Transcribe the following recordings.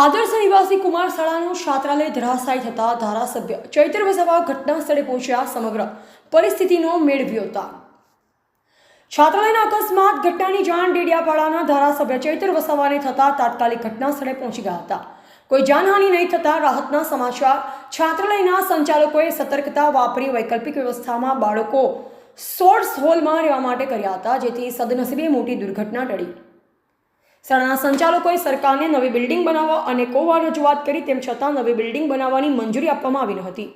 આદર્શ નિવાસી કુમાર શાળાનું છાત્રાલય ધરાશાયી થતા ધારાસભ્ય ચૈત્ર વસાવા ઘટના સ્થળે પહોંચ્યા સમગ્ર પરિસ્થિતિનો મેળવ્યો હતા। છાત્રાલયના અકસ્માત ઘટનાની જાણ ડેડિયાપાડાના ધારાસભ્ય ચૈત્ર વસાવાને થતા તાત્કાલિક ઘટના સ્થળે પહોંચી ગયા હતા। કોઈ જાનહાનિ નહીં થતા રાહતના સમાચાર। છાત્રાલયના સંચાલકોએ સતર્કતા વાપરી વૈકલ્પિક વ્યવસ્થામાં બાળકો સોર્સ હોલમાં રહેવા માટે કર્યા હતા, જેથી સદનસીબે મોટી દુર્ઘટના ટળી। શાળાના સંચાલકોએ સરકારને નવી બિલ્ડિંગ બનાવવા અનેકોવાર રજૂઆત કરી, તેમ છતાં નવી બિલ્ડિંગ બનાવવાની મંજૂરી આપવામાં આવી ન હતી।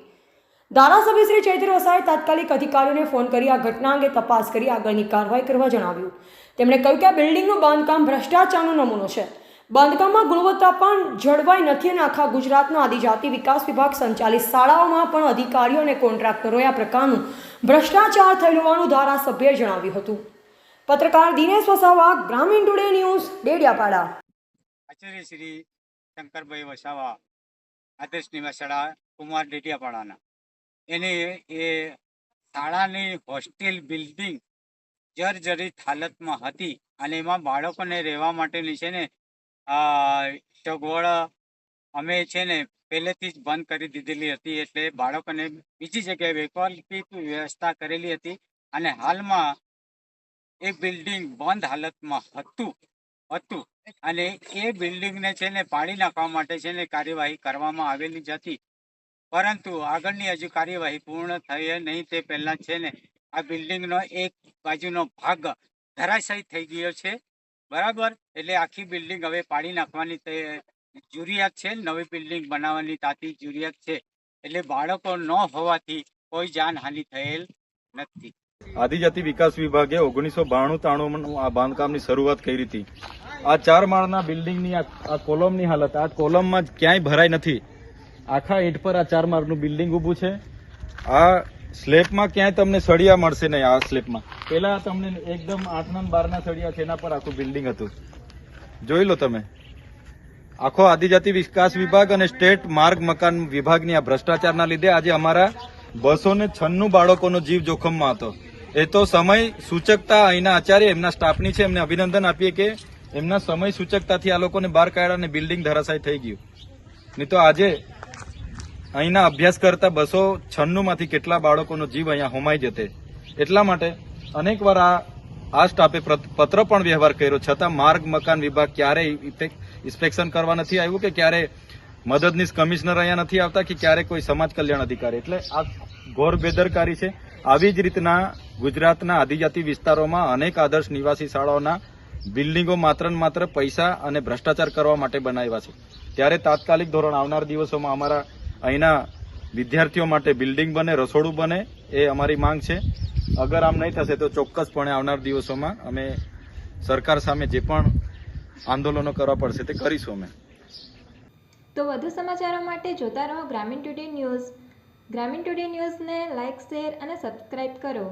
ધારાસભ્ય શ્રી ચૈત્ર વસાવાએ તાત્કાલિક અધિકારીઓને ફોન કરી આ ઘટના અંગે તપાસ કરી આગળની કાર્યવાહી કરવા જણાવ્યું। તેમણે કહ્યું કે આ બિલ્ડિંગનું બાંધકામ ભ્રષ્ટાચારનો નમૂનો છે। બાંધકામમાં ગુણવત્તા પણ જળવાઈ નથી અને આખા ગુજરાતના આદિજાતિ વિકાસ વિભાગ સંચાલિત શાળાઓમાં પણ અધિકારીઓ અને કોન્ટ્રાક્ટરોએ આ પ્રકારનું ભ્રષ્ટાચાર થયેલું હોવાનું ધારાસભ્યએ જણાવ્યું હતું। પત્રકાર દિનેશ વસાવા, ગ્રામીણ ટુડે ન્યૂઝ, ડેડિયાપાડા। આચાર્ય શ્રી શંકરભાઈ વસાવા આદર્શ નિવાસી શાળા કુમાર ડેડિયાપાડાના એની એ શાળાની હોસ્ટેલ બિલ્ડિંગ જર્જરિત હાલતમાં હતી અને એમાં બાળકોને રહેવા માટેની છે ને સગવડ અમે છે ને પહેલેથી જ બંધ કરી દીધેલી હતી, એટલે બાળકોને બીજી જગ્યાએ વૈકલ્પિક વ્યવસ્થા કરેલી હતી અને હાલમાં એ બિલ્ડિંગ બંધ હાલતમાં હતું અને એ બિલ્ડિંગને છે ને પાડી નાખવા માટે છે ને કાર્યવાહી કરવામાં આવેલી જ હતી, પરંતુ આગળની હજુ કાર્યવાહી પૂર્ણ થઈ નહીં તે પહેલાં છે ને આ બિલ્ડિંગનો એક બાજુનો ભાગ ધરાશાયી થઈ ગયો છે, બરાબર। એટલે આખી બિલ્ડિંગ હવે પાડી નાખવાની જરૂરિયાત છે, નવી બિલ્ડિંગ બનાવવાની તાતી જરૂરિયાત છે, એટલે બાળકો ન હોવાથી કોઈ જાનહાનિ થયેલ નથી। આદિજાતિ વિકાસ વિભાગે 1992-93 આ બાંધકામની શરૂઆત કરી હતી। આ 4 માળના બિલ્ડિંગની આ કોલમની હાલત, આ કોલમમાં ક્યાંય ભરાઈ નથી। આખા ઈંટ પર આ 4 માળનું બિલ્ડિંગ ઊભું છે। આ સ્લેબમાં ક્યાંય તમને સળિયા મળશે નહીં। આ સ્લેબમાં પેલા તમને એકદમ 8 ના 12 ના સળિયા છે, એના પર આખું બિલ્ડિંગ હતું, જોઈ લો તમે। આખો આદિજાતિ વિકાસ વિભાગ અને સ્ટેટ માર્ગ મકાન વિભાગની આ ભ્રષ્ટાચારના લીધે આજે અમારા 296 બાળકોનો જીવ જોખમમાં હતો। એ તો સમય સૂચકતા અહીંના આચાર્ય એમના સ્ટાફની છે, એમને અભિનંદન આપીએ કે એમના સમય સૂચકતાથી આ લોકોને બહાર કાઢ્યા અને બિલ્ડિંગ ધરાશાયી થઈ ગયું, નહીં તો આજે અહીંના અભ્યાસ કરતા 296 માંથી કેટલા બાળકોનો જીવ અહીંયા હોમાઈ જતે। એટલા માટે અનેકવાર આ સ્ટાફે પત્ર પણ વ્યવહાર કર્યો, છતાં માર્ગ મકાન વિભાગ ક્યારેય ઇન્સ્પેક્શન કરવા નથી આવ્યું કે ક્યારે મદદનીશ કમિશનર અહીંયા નથી આવતા કે ક્યારે કોઈ સમાજ કલ્યાણ અધિકારી। એટલે આ ઘોર બેદરકારી છે। આવી જ રીતના ગુજરાતના આદિજાતિ વિસ્તારોમાં અનેક આદર્શ નિવાસી શાળાઓના બિલ્ડિંગો માત્ર ને માત્ર પૈસા અને ભ્રષ્ટાચાર કરવા માટે બનાવ્યા છે। ત્યારે તાત્કાલિક ધોરણ આવનાર દિવસોમાં અમારા અહીંના વિદ્યાર્થીઓ માટે બિલ્ડિંગ બને, રસોડું બને, એ અમારી માંગ છે। અગર આમ નહીં થશે તો ચોક્કસપણે આવનાર દિવસોમાં અમે સરકાર સામે જે પણ આંદોલનો કરવા પડશે તે કરીશું અમે। તો વધુ સમાચારો માટે જોતા રહો ગ્રામીણ ટુડે ન્યૂઝ। ગ્રામીણ ટુડે ન્યૂઝને લાઇક, શેર અને સબસ્ક્રાઇબ કરો।